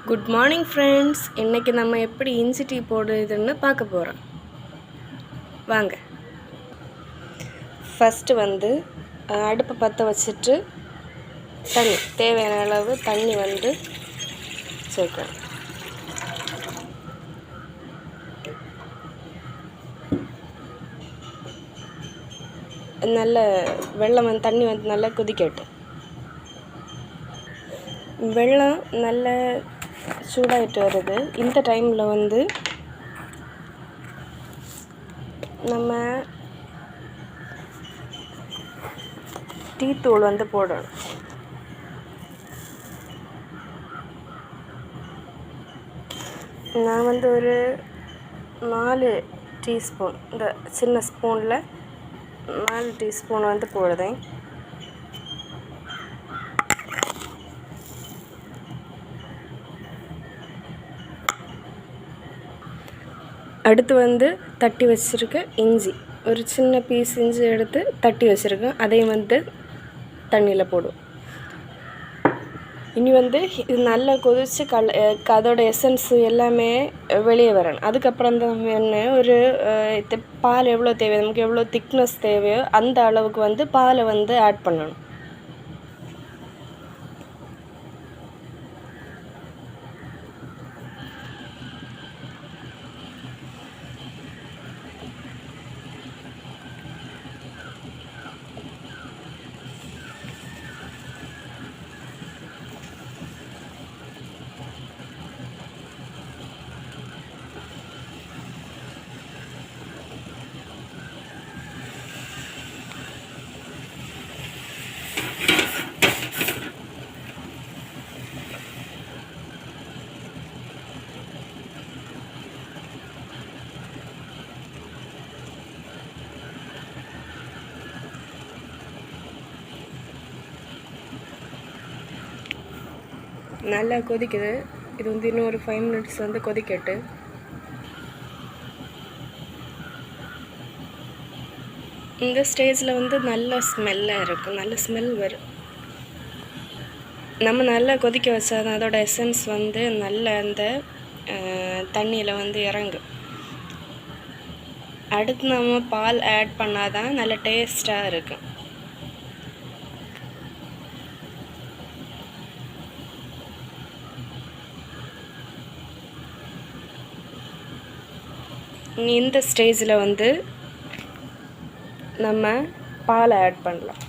Good morning friends. இன்றைக்கி நம்ம எப்படி இஞ்சி டீ போடுறதுன்னு பார்க்க போகிறோம். வாங்க. ஃபஸ்ட்டு அடுப்பை பற்ற வச்சுட்டு தேவையான அளவு தண்ணி சேர்க்கணும். நல்ல வெள்ளம் தண்ணி நல்லா கொதிக்கட்டும். வெள்ளம் நல்ல சூடாகிட்டு வருது. இந்த டைமில் நம்ம டீ தூள் போடணும். நான் ஒரு 4 டீஸ்பூன், இந்த சின்ன ஸ்பூனில் 4 டீஸ்பூன் போடுறேன். அடுத்து தட்டி வச்சுருக்க இஞ்சி, ஒரு சின்ன பீஸ் இஞ்சி எடுத்து தட்டி வச்சுருக்கேன். அதையும் தண்ணியில் போடும். இனி இது நல்லா கொதித்து அதோட எசன்ஸ் எல்லாமே வெளியே வரணும். அதுக்கப்புறம் தான் ஒரு பால் எவ்வளோ தேவையோ, நமக்கு எவ்வளோ திக்னஸ் தேவையோ அந்த அளவுக்கு பாலை ஆட் பண்ணணும். நல்லா கொதிக்குது. இது இன்னும் ஒரு 5 மினிட்ஸ் கொதிக்கட்டு. இந்த ஸ்டேஜில் நல்ல ஸ்மெல்லாக இருக்கும், நல்ல ஸ்மெல் வரும். நம்ம நல்லா கொதிக்க வச்சா தான் அதோட எசன்ஸ் நல்ல அந்த தண்ணியில் இறங்கும். அடுத்து நம்ம பால் ஆட் பண்ணாதான் நல்ல டேஸ்ட்டாக இருக்கும். இந்த ஸ்டேஜில் நம்ம பாலை ஆட் பண்ணலாம்.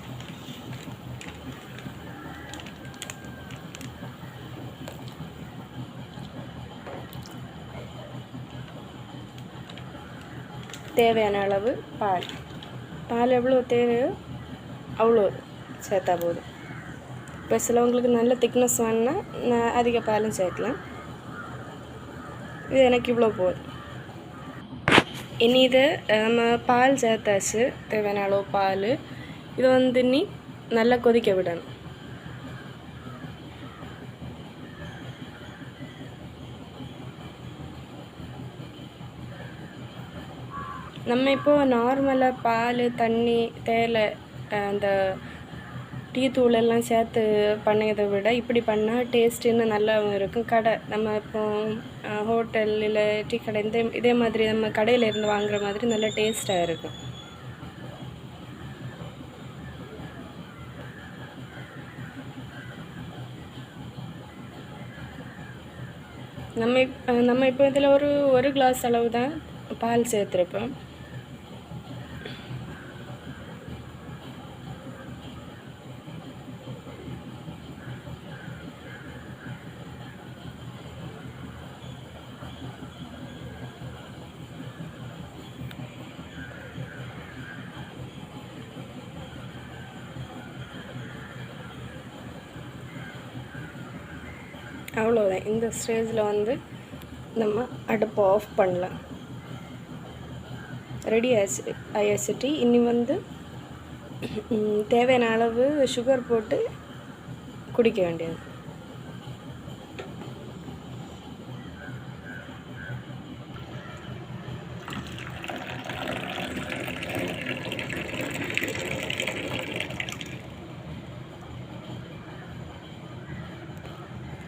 தேவையான அளவு பால் எவ்வளோ தேவையோ அவ்வளோ சேர்த்தா போதும். இப்போ சிலவங்களுக்கு நல்ல திக்னஸ் வேணுன்னா நான் அதிக பாலும் சேர்க்கலாம். இது எனக்கு இவ்வளோ போதும். இனி இது நம்ம பால் சேர்த்தாச்சு, தேவையான அளவு பால். இது இனி நல்லா கொதிக்க விடணும். நம்ம இப்போது நார்மலாக பால், தண்ணி, தேயிலை, அந்த டீ தூளெல்லாம் சேர்த்து பண்ணதை விட இப்படி பண்ணால் டேஸ்ட் இன்னும் நல்லாவும் இருக்கும். நம்ம இப்போ ஹோட்டல் இல்லை டீ கடை இதே மாதிரி நம்ம கடையில் இருந்து வாங்குகிற மாதிரி நல்ல டேஸ்ட்டாக இருக்கும். நம்ம இப்போ இதில் ஒரு கிளாஸ் அளவு தான் பால் சேர்த்துருப்போம். அவ்வளோதான். இந்த ஸ்டேஜில் நம்ம அடுப்பை ஆஃப் பண்ணலாம். ரெடி ஆயாச்சு டீ. இனி தேவையான அளவு சுகர் போட்டு குடிக்க வேண்டியது.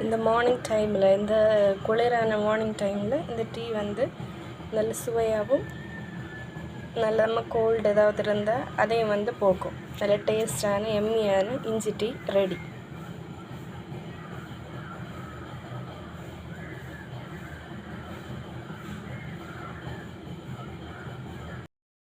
இந்த மார்னிங் டைமில், இந்த குளிரான மார்னிங் டைமில் இந்த டீ வந்து நல்ல சுவையாகவும், நல்ல நம்ம கோல்டு ஏதாவது இருந்தால் அதையும் வந்து போக்கும். நல்ல டேஸ்டான எம்மியான இஞ்சி டீ ரெடி.